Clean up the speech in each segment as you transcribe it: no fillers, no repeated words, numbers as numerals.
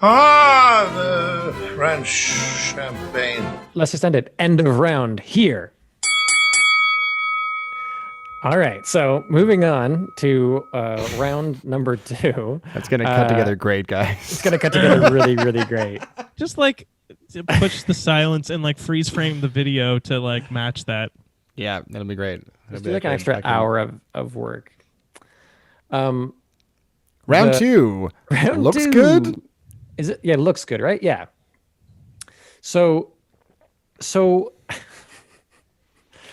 Ah, the French champagne. Let's just end it. End of round here. All right, so moving on to round number two. That's gonna cut together great, It's guys. gonna cut together really, really great. Just like to push the silence and like freeze frame the video to like match that. Yeah, that'll be great. Let's do like an extra hour of work. Round the- two. Round Looks two. good. Is it? Yeah, it looks good, right? Yeah. So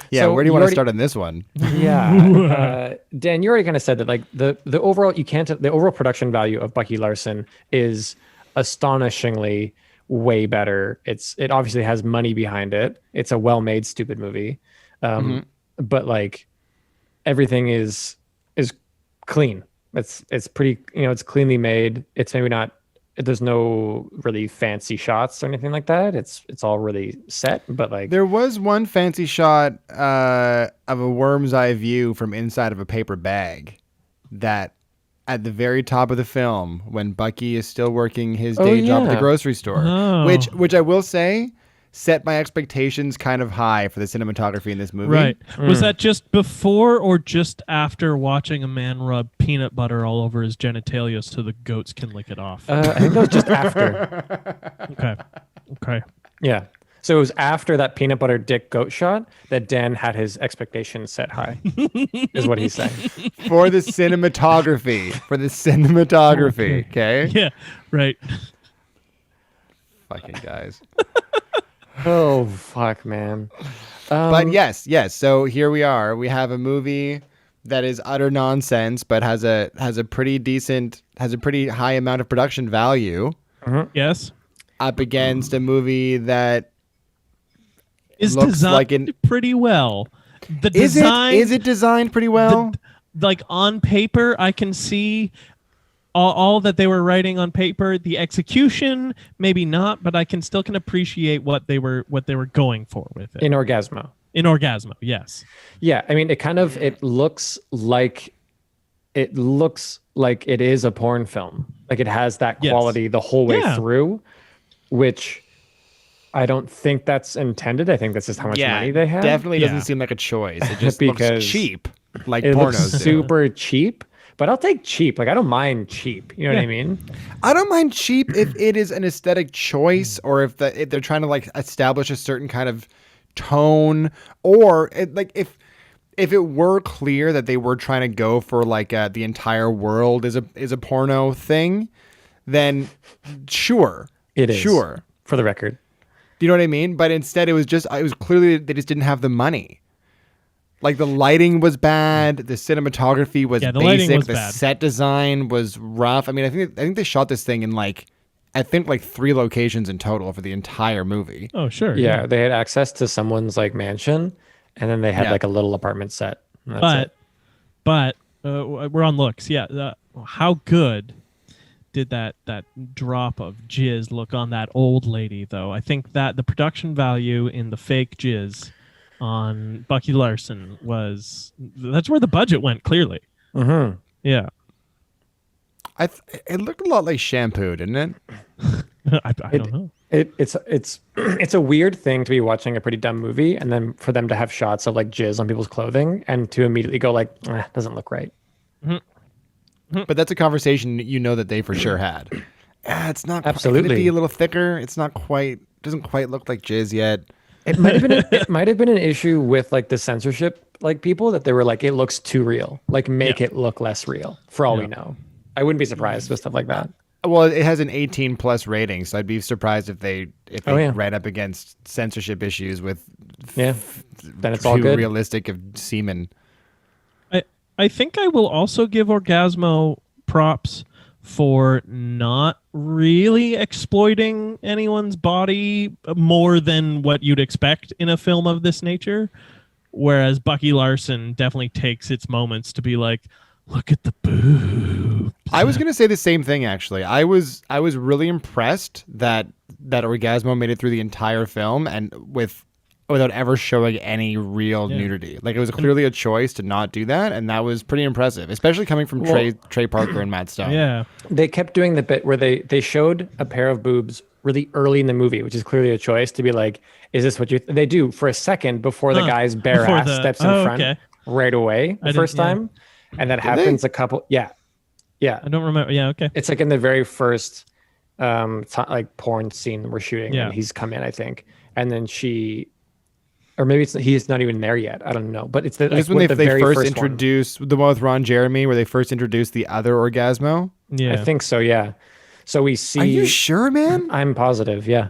Yeah, So where do you you want to already- start on this one? yeah, Dan, you already kind of said that. Like the overall, the overall production value of Bucky Larson is astonishingly way better. It obviously has money behind it. It's a well-made stupid movie, but like everything is clean. It's pretty, it's cleanly made. It's maybe not. There's no really fancy shots or anything like that. It's all really set, but like There was one fancy shot of a worm's eye view from inside of a paper bag that at the very top of the film when Bucky is still working his day job at the yeah. grocery store, Oh. which I will say set my expectations kind of high for the cinematography in this movie. Right. Was that just before or just after watching a man rub peanut butter all over his genitalia so the goats can lick it off? I think that was just after. Okay. Okay. Yeah. So it was after that peanut butter dick goat shot that Dan had his expectations set high, is what he's saying. For the cinematography. For the cinematography. Okay. Yeah. Right. Fucking guys. Oh fuck, man. But yes. So here we are. We have a movie that is utter nonsense, but has a pretty high amount of production value Yes. up against a movie that Is looks designed like an pretty well. The is design it designed pretty well? like on paper I can see all that they were writing on paper. The execution maybe not, but I can appreciate what they were going for with it. In Orgasmo. In Orgasmo, yes. Yeah, I mean it looks like it is a porn film. Like it has that Yes. quality the whole way Yeah. through, which I don't think that's intended. I think that's just how much money they have. Definitely Yeah. doesn't seem like a choice. It just Because looks cheap, like It looks pornos do. super cheap, but I'll take cheap. Like I don't mind cheap. You know what I mean? I don't mind cheap if it is an aesthetic choice or if they're trying to like establish a certain kind of tone, or if it were clear that they were trying to go for like the entire world is a porno thing, then sure, It is. sure. For the record. Do you know what I mean? But instead, it was clearly they just didn't have the money. Like the lighting was bad, the cinematography was Yeah, the lighting basic, was the bad. set design was rough. I mean, I think they shot this thing in like 3 locations in total for the entire movie. Oh, sure. Yeah, they had access to someone's like mansion, and then they had Yeah. like a little apartment set. And that's it. But we're on looks. Yeah. How good did that drop of jizz look on that old lady, though? I think that the production value in the fake jizz on Bucky Larson that's where the budget went, clearly. Mm-hmm. Yeah. It looked a lot like shampoo, didn't it? I don't know. It's a weird thing to be watching a pretty dumb movie, and then for them to have shots of like jizz on people's clothing, and to immediately go like, doesn't look right. But that's a conversation you know that they for sure had. It's not Absolutely. Could it be a little thicker? It's not quite. Doesn't quite look like jizz yet. It might have been an issue with like the censorship, like people that they were like, it looks too real. Like make Yeah. it look less real. For all we know, I wouldn't be surprised with stuff like that. Well, it has an 18+ rating, so I'd be surprised if they Oh, yeah. ran up against censorship issues with Yeah, then it's all too good. realistic of semen. I think I will also give Orgasmo props for not really exploiting anyone's body more than what you'd expect in a film of this nature. Whereas Bucky Larson definitely takes its moments to be like, look at the boob. I was gonna say the same thing actually. I was really impressed that Orgasmo made it through the entire film and with without ever showing any real nudity. Like, it was clearly a choice to not do that, and that was pretty impressive, especially coming from Trey Parker and Matt Stone. Yeah. They kept doing the bit where they showed a pair of boobs really early in the movie, which is clearly a choice to be like, is this what you they do for a second before the guy's bare Before ass steps in front okay. right away the first time. And that happens a couple yeah. I don't remember. Yeah, okay. It's like in the very first like porn scene we're shooting and he's come in, I think. And then or maybe he's not even there yet. I don't know. But it's It's when they first introduced the one with Ron Jeremy, where they first introduced the other Orgasmo. Yeah, I think so. Yeah. So we see. Are you sure, man? I'm positive. Yeah.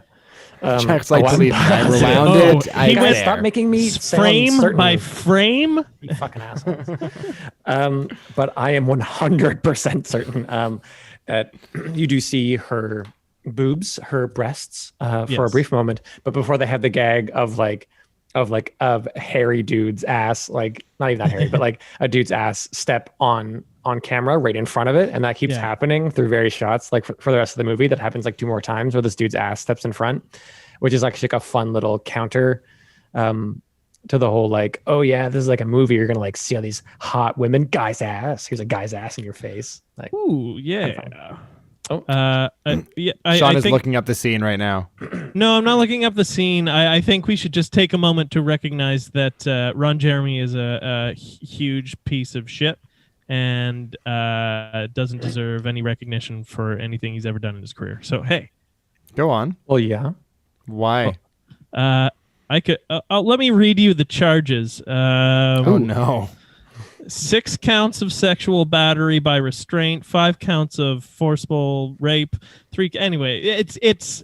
Jack's like, believe me, I rewound it. He went, stop making me frame sound certain. by frame. You fucking assholes. But I am 100% certain that you do see her boobs, her breasts, for a brief moment. But before they have the gag of hairy dude's ass, like not even that hairy, but like a dude's ass step on camera right in front of it, and that keeps happening through various shots, like for the rest of the movie. That happens like 2 more times where this dude's ass steps in front, which is actually like a fun little counter to the whole like, oh yeah, this is like a movie, you're gonna like see all these hot women, guy's ass, here's a guy's ass in your face, like, ooh yeah. Sean is looking up the scene right now. No, I'm not looking up the scene. I think we should just take a moment to recognize that Ron Jeremy is a huge piece of shit and doesn't deserve any recognition for anything he's ever done in his career. So, hey. Go on. Well, yeah. Why? I could. Let me read you the charges. Oh, no. 6 counts of sexual battery by restraint, 5 counts of forcible rape, 3. Anyway, it's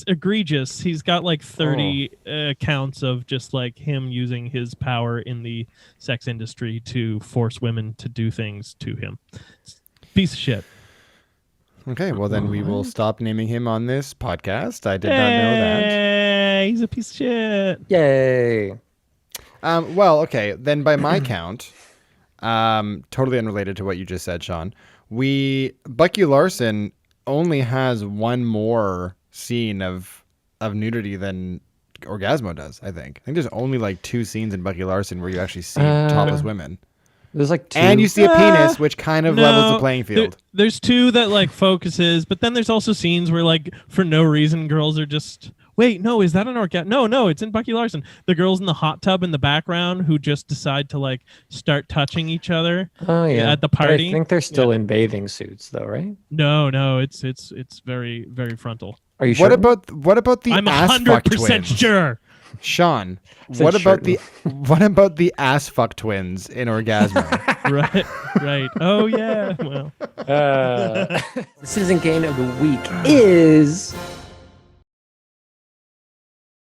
egregious. He's got like 30 counts of just like him using his power in the sex industry to force women to do things to him. Piece of shit. Okay, well then we will stop naming him on this podcast. I did not know that. He's a piece of shit. Yay. Well, okay, then by my count. Totally unrelated to what you just said, Sean. Bucky Larson only has one more scene of nudity than Orgasmo does, I think. I think there's only like 2 scenes in Bucky Larson where you actually see topless women. There's like 2. And you see a penis, which kind of levels the playing field. There's 2 that like focuses, but then there's also scenes where like for no reason girls are just... Wait, no, is that an orgasm? No, it's in Bucky Larson. The girls in the hot tub in the background who just decide to like start touching each other at the party. But I think they're still in bathing suits though, right? No, it's very, very frontal. Are you sure? What about the I'm ass fuck 100% twins? Sure. Sean, what about the ass fuck twins in Orgasmo? right. Oh yeah. Well. The Citizen Kane of the week is